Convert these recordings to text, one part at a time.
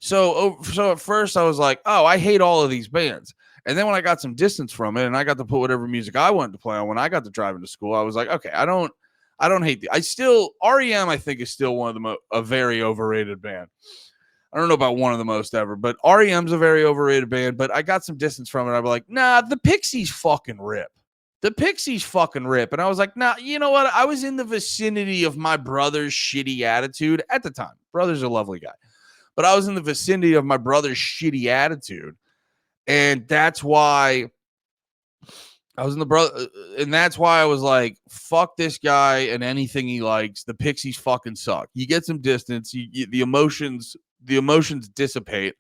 So at first I was like, oh, I hate all of these bands. And then when I got some distance from it and I got to put whatever music I wanted to play on when I got to drive into school, I was like, okay, I don't hate I still REM I think is still one of a very overrated band. I don't know about one of the most ever, but REM's a very overrated band, but I got some distance from it. I was like, nah, the Pixies fucking rip. The Pixies fucking rip. And I was like, nah, you know what? I was in the vicinity of my brother's shitty attitude at the time. Brother's a lovely guy. But I was in the vicinity of my brother's shitty attitude. And that's why I was in the brother. And that's why I was like, fuck this guy and anything he likes. The Pixies fucking suck. You get some distance. The emotions dissipate.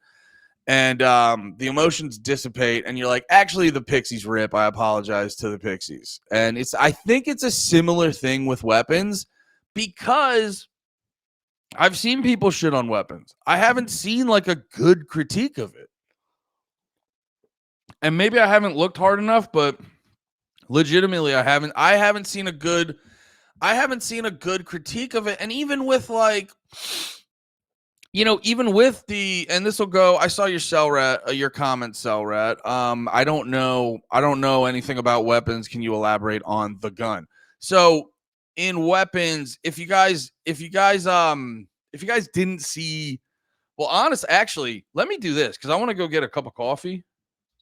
And the emotions dissipate, and you're like, actually, the Pixies rip. I apologize to the Pixies. And I think it's a similar thing with Weapons, because I've seen people shit on Weapons. I haven't seen like a good critique of it. And maybe I haven't looked hard enough, but legitimately I haven't seen a good critique of it. And even with like, even with and this will go, I saw your comment, Cell Rat. I don't know anything about Weapons. Can you elaborate on the gun? So in Weapons, if you guys didn't see, well, actually, let me do this, because I want to go get a cup of coffee.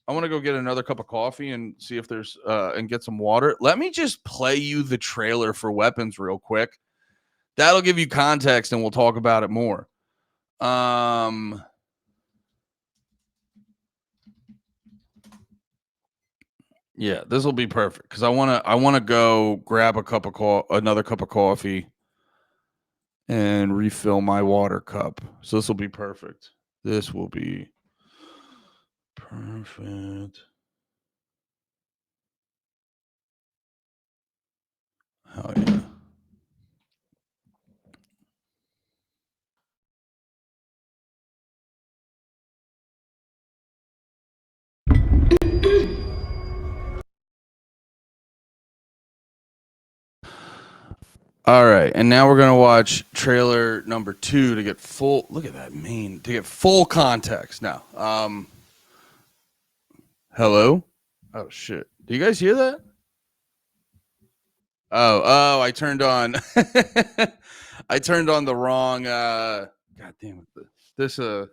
I want to go get another cup of coffee and see if there's and get some water. Let me just play you the trailer for Weapons real quick. That'll give you context, and we'll talk about it more. Yeah, this will be perfect, because I want to go grab another cup of coffee and refill my water cup. So this will be perfect. This will be perfect. Hell yeah. All right, and now we're gonna watch trailer number 2 to get full. Look at that to get full context. Now, hello. Oh shit! Do you guys hear that? Oh! I turned on. I turned on the wrong. God damn it! This is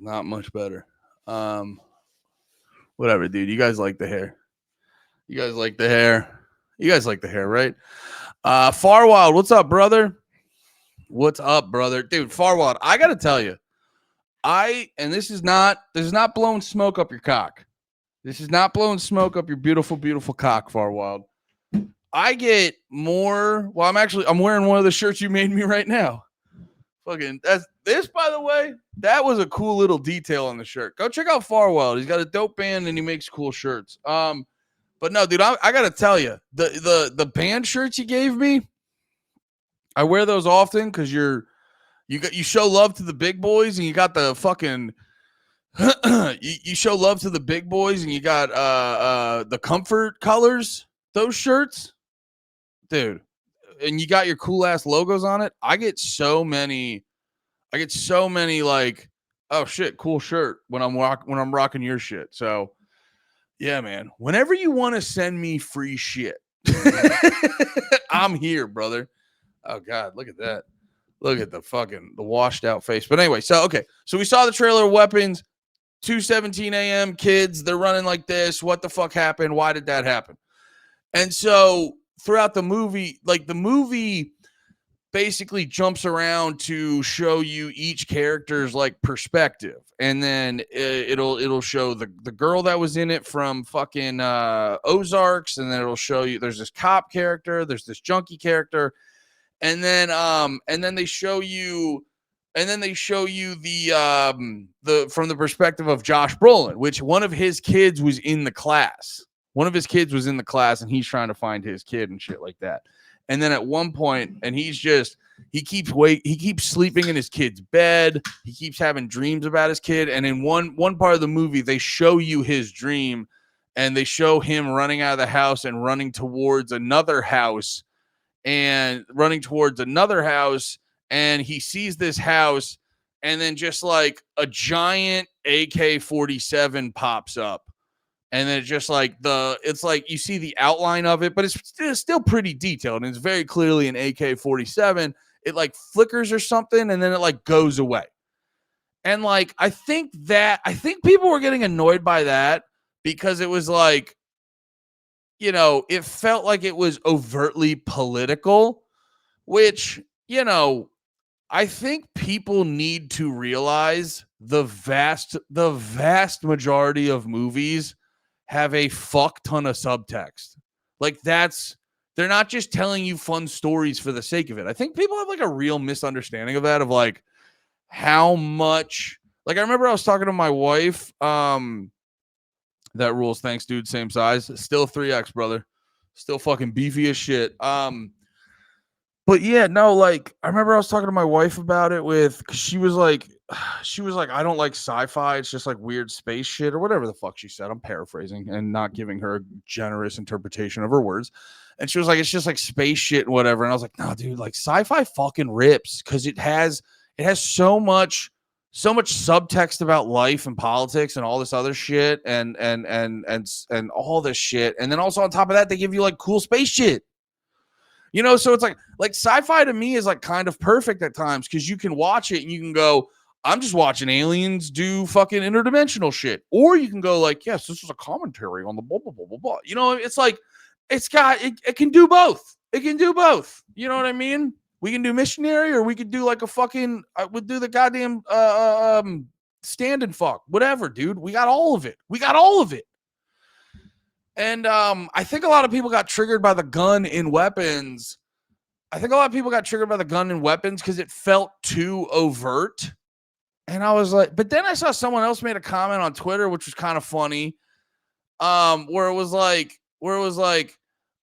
not much better. Whatever, dude. You guys like the hair. You guys like the hair. You guys like the hair, right? Farwild, what's up, brother? What's up, brother? Dude, Farwild, I gotta tell you, this is not blowing smoke up your cock. This is not blowing smoke up your beautiful, beautiful cock, Farwild. I get more. Well, I'm wearing one of the shirts you made me right now. Fucking this, by the way, that was a cool little detail on the shirt. Go check out Farwild. He's got a dope band and he makes cool shirts. But no, dude, I gotta tell you, the band shirts you gave me, I wear those often because you show love to the big boys, and you got the fucking you show love to the big boys, and you got the comfort colors, those shirts, dude, and you got your cool ass logos on it. I get so many like, oh shit, cool shirt when I'm rocking your shit. So yeah, man, whenever you want to send me free shit, I'm here, brother. Oh God, look at that. Look at the washed out face. But anyway, so we saw the trailer of Weapons. 2:17 a.m. kids, they're running like this. What the fuck happened? Why did that happen? And so throughout the movie, the movie basically jumps around to show you each character's perspective, and then it'll show the girl that was in it from fucking Ozarks, and then it'll show you there's this cop character, there's this junkie character, and then they show you the from the perspective of Josh Brolin, which one of his kids was in the class. One of his kids was in the class, and he's trying to find his kid and shit like that. And then at one point, and he keeps sleeping in his kid's bed. He keeps having dreams about his kid. And in one part of the movie, they show you his dream, and they show him running out of the house and running towards another house, and he sees this house, and then just like a giant AK-47 pops up. And then it's just like it's like you see the outline of it, but it's still pretty detailed. And it's very clearly an AK-47. It like flickers or something, and then it like goes away. And like, I think people were getting annoyed by that because it was like, you know, it felt like it was overtly political, which, you know, I think people need to realize the vast majority of movies have a fuck ton of subtext. Like they're not just telling you fun stories for the sake of it. I think people have like a real misunderstanding of that, of like how much, like I remember I was talking to my wife, that rules. Thanks, dude. Same size. Still 3X, brother. Still fucking beefy as shit. But yeah, no, like I remember I was talking to my wife about it cause she was like, I don't like sci-fi. It's just like weird space shit or whatever the fuck she said. I'm paraphrasing and not giving her a generous interpretation of her words. And she was like, it's just like space shit and whatever. And I was like, no, dude, like sci-fi fucking rips because it has so much subtext about life and politics and all this other shit and all this shit. And then also on top of that, they give you like cool space shit. You know, so it's like sci-fi to me is like kind of perfect at times because you can watch it and you can go, I'm just watching aliens do fucking interdimensional shit. Or you can go like, yes, this is a commentary on the blah, blah, blah, blah, blah. You know, it's like, it can do both. It can do both. You know what I mean? We can do missionary or we could do like a fucking, we'll do the goddamn stand and fuck. Whatever, dude. We got all of it. And I think a lot of people got triggered by the gun in Weapons. Because it felt too overt. And I was like, but then I saw someone else made a comment on Twitter, which was kind of funny. Where it was like,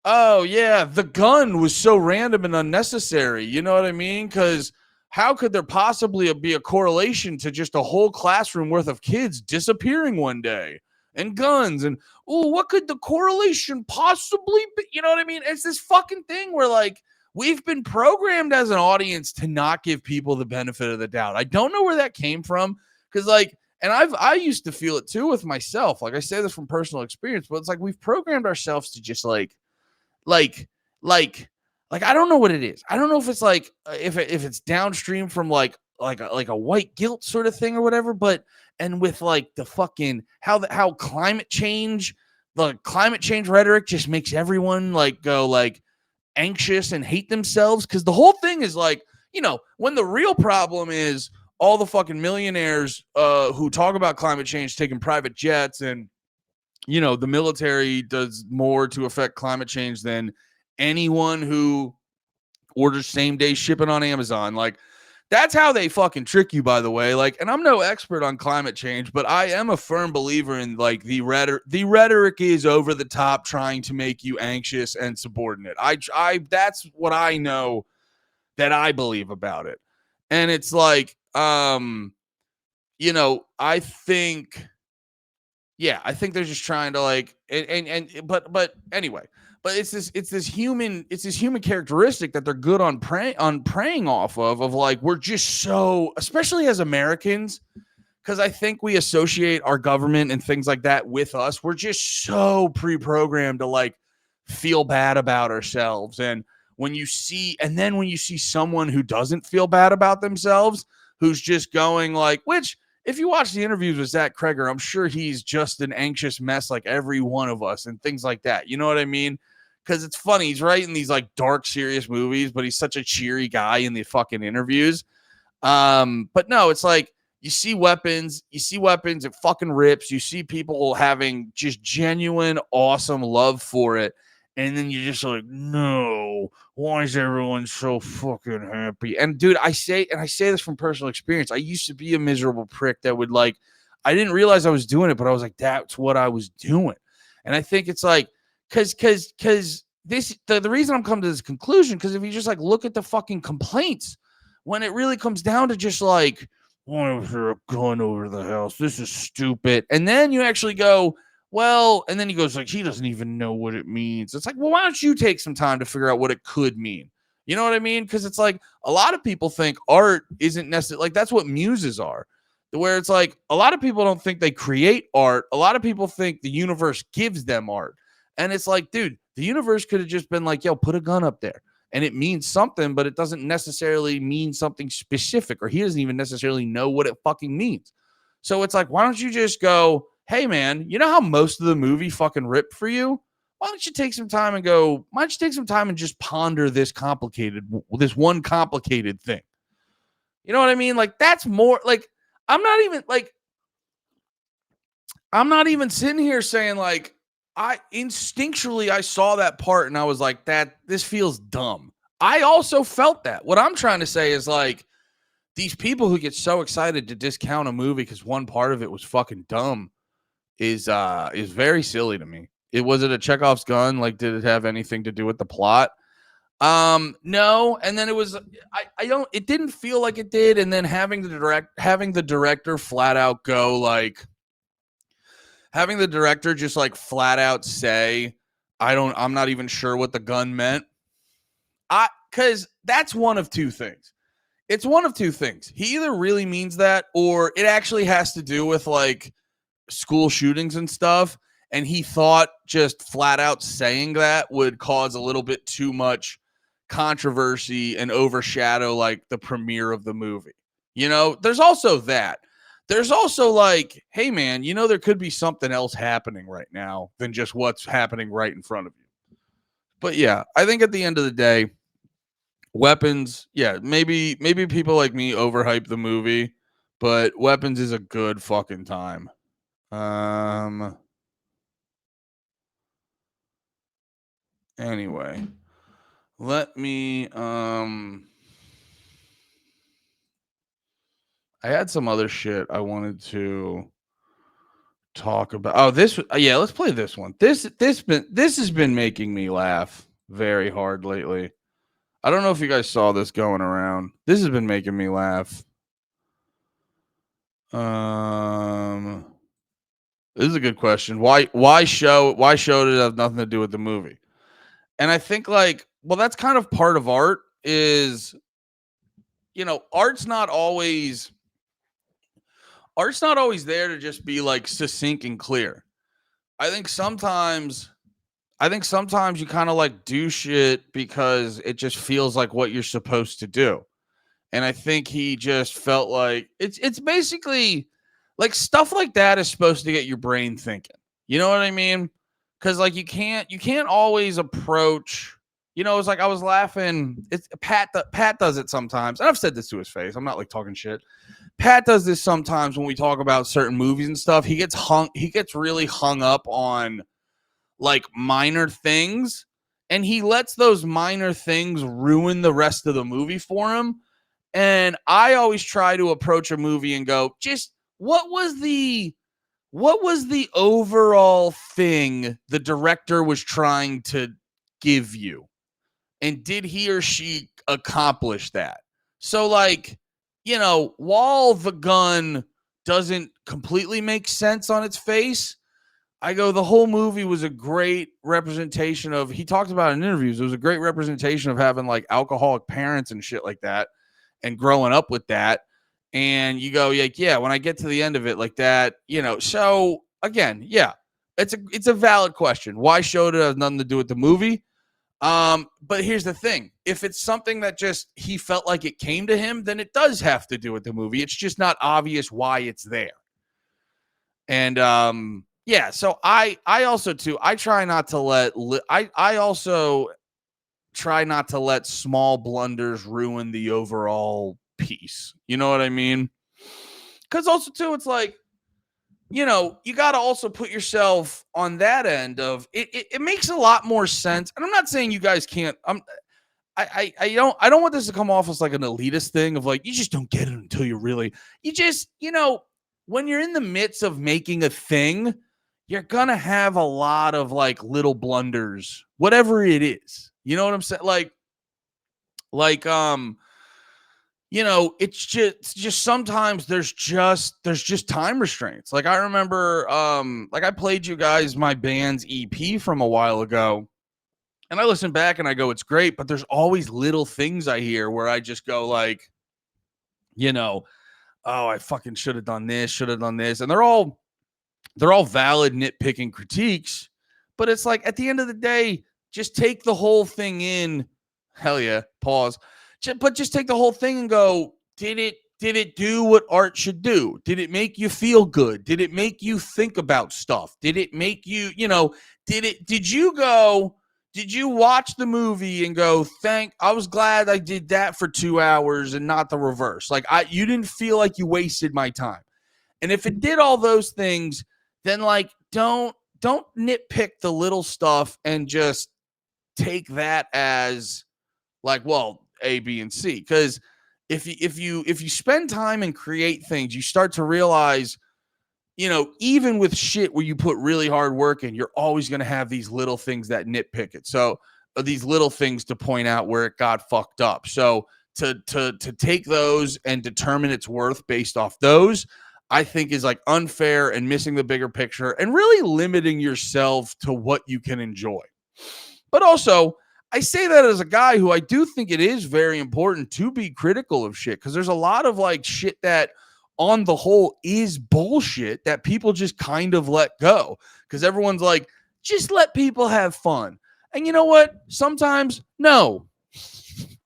oh yeah, the gun was so random and unnecessary. You know what I mean? Because how could there possibly be a correlation to just a whole classroom worth of kids disappearing one day? And guns and what could the correlation possibly be? You know what I mean? It's this fucking thing where like we've been programmed as an audience to not give people the benefit of the doubt. I don't know where that came from because like, and I used to feel it too with myself. Like I say this from personal experience, but it's like we've programmed ourselves to just like I don't know what it is. I don't know if it's like if it's downstream from like a white guilt sort of thing or whatever, but and with like the fucking how climate change rhetoric just makes everyone like go like anxious and hate themselves because the whole thing is like, you know, when the real problem is all the fucking millionaires who talk about climate change taking private jets and, you know, the military does more to affect climate change than anyone who orders same day shipping on Amazon. Like that's how they fucking trick you, by the way. Like, and I'm no expert on climate change, but I am a firm believer in like the rhetoric is over the top, trying to make you anxious and subordinate. That's what I know that I believe about it. And it's like, you know, I think they're just trying to like, but anyway, but it's this human characteristic that they're good on preying off of like, we're just so, especially as Americans, because I think we associate our government and things like that with us. We're just so pre-programmed to like feel bad about ourselves. And when you see someone who doesn't feel bad about themselves, who's just going like, which if you watch the interviews with Zach Kreger, I'm sure he's just an anxious mess like every one of us and things like that. You know what I mean? Because it's funny. He's writing these like dark, serious movies, but he's such a cheery guy in the fucking interviews. But no, it's like you see Weapons, it fucking rips. You see people having just genuine, awesome love for it. And then you're just like, no, why is everyone so fucking happy? And dude, I say this from personal experience. I used to be a miserable prick that would like, I didn't realize I was doing it, but I was like, that's what I was doing. And I think it's like, cause the reason I'm coming to this conclusion, because if you just like look at the fucking complaints, when it really comes down to just like, why is there a gun over the house? This is stupid. And then you actually go, well, and then he goes like, he doesn't even know what it means. It's like, well, why don't you take some time to figure out what it could mean? You know what I mean? Because it's like a lot of people think art isn't necessarily like that's what muses are. Where it's like a lot of people don't think they create art. A lot of people think the universe gives them art. And it's like, dude, the universe could have just been like, yo, put a gun up there. And it means something, but it doesn't necessarily mean something specific, or he doesn't even necessarily know what it fucking means. So it's like, why don't you just go, hey, man, you know how most of the movie fucking ripped for you? Why don't you take some time and go, why don't you take some time and just ponder this one complicated thing? You know what I mean? Like, that's more like, I'm not even sitting here saying like, I saw that part and I was like, this feels dumb. I also felt that. What I'm trying to say is like, these people who get so excited to discount a movie because one part of it was fucking dumb is very silly to me. Was it a Chekhov's gun? Like, did it have anything to do with the plot? No. And then it was, it didn't feel like it did. And then having the director flat out go like, having the director just like flat out say, I'm not even sure what the gun meant. Cause that's one of two things. It's one of two things. He either really means that, or it actually has to do with like school shootings and stuff. And he thought just flat out saying that would cause a little bit too much controversy and overshadow like the premiere of the movie. You know, there's also that. There's also like, hey man, you know, there could be something else happening right now than just what's happening right in front of you. But yeah, I think at the end of the day, Weapons, yeah, maybe people like me overhype the movie, but Weapons is a good fucking time. Anyway, let me I had some other shit I wanted to talk about. Oh, yeah, let's play this one. This has been making me laugh very hard lately. I don't know if you guys saw this going around. This has been making me laugh. This is a good question. Why show did it have nothing to do with the movie? And I think like, well, that's kind of part of art is, you know, art's not always there to just be like succinct and clear. I think sometimes you kind of like do shit because it just feels like what you're supposed to do. And I think he just felt like it's basically like stuff like that is supposed to get your brain thinking. You know what I mean? Cuz like you can't always approach, you know, it's like I was laughing. It's Pat does it sometimes. And I've said this to his face. I'm not like talking shit. Pat does this sometimes when we talk about certain movies and stuff. He gets really hung up on like minor things, and he lets those minor things ruin the rest of the movie for him. And I always try to approach a movie and go, just what was the overall thing the director was trying to give you? And did he or she accomplish that? So like, you know, while the gun doesn't completely make sense on its face, I go, the whole movie was a great representation of, he talked about in interviews, it was a great representation of having like alcoholic parents and shit like that and growing up with that. And you go, like, yeah, when I get to the end of it like that, you know, so again, yeah, it's a valid question. Why showed it has nothing to do with the movie? But here's the thing. If it's something that just he felt like it came to him, then it does have to do with the movie. It's just not obvious why it's there. And yeah, so I also too, I try not to let I also try not to let small blunders ruin the overall piece. You know what I mean? Cuz also too, it's like, you know, you got to also put yourself on that end of it. It makes a lot more sense. And I'm not saying you guys can't. I don't want this to come off as like an elitist thing of like, you just don't get it until you just, you know, when you're in the midst of making a thing, you're going to have a lot of like little blunders, whatever it is. You know what I'm saying? Like, you know, it's just sometimes there's just time restraints. Like I remember, like I played you guys my band's EP from a while ago, And I listen back and I go, it's great, but there's always little things I hear where I just go like, oh, I fucking should have done this, should have done this. And they're all valid nitpicking critiques, but it's like at the end of the day, just take the whole thing in. Hell yeah, pause. But just take the whole thing and go, did it do what art should do? Did it make you feel good? Did it make you think about stuff? Did it make you, did you watch the movie and go, I was glad I did that for 2 hours and not the reverse. Like you didn't feel like you wasted my time. And if it did all those things, then like don't nitpick the little stuff and just take that as like, well, A, B, and C. Because if you spend time and create things, you start to realize, even with shit where you put really hard work in, you're always going to have these little things that nitpick it. So these little things to point out where it got fucked up. So to take those and determine its worth based off those, I think is like unfair and missing the bigger picture and really limiting yourself to what you can enjoy. But also, I say that as a guy who I do think it is very important to be critical of shit, because there's a lot of like shit that on the whole is bullshit that people just kind of let go because everyone's like, just let people have fun. And you know what? Sometimes no.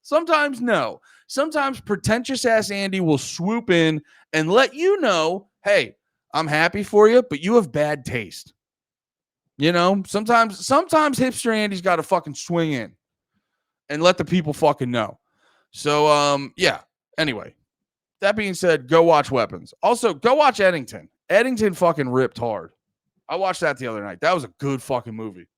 Sometimes no. Sometimes pretentious ass Andy will swoop in and let you know, hey, I'm happy for you, but you have bad taste. Sometimes hipster Andy's got to fucking swing in and let the people fucking know. So, yeah. Anyway, that being said, go watch Weapons. Also, go watch Eddington. Eddington fucking ripped hard. I watched that the other night. That was a good fucking movie.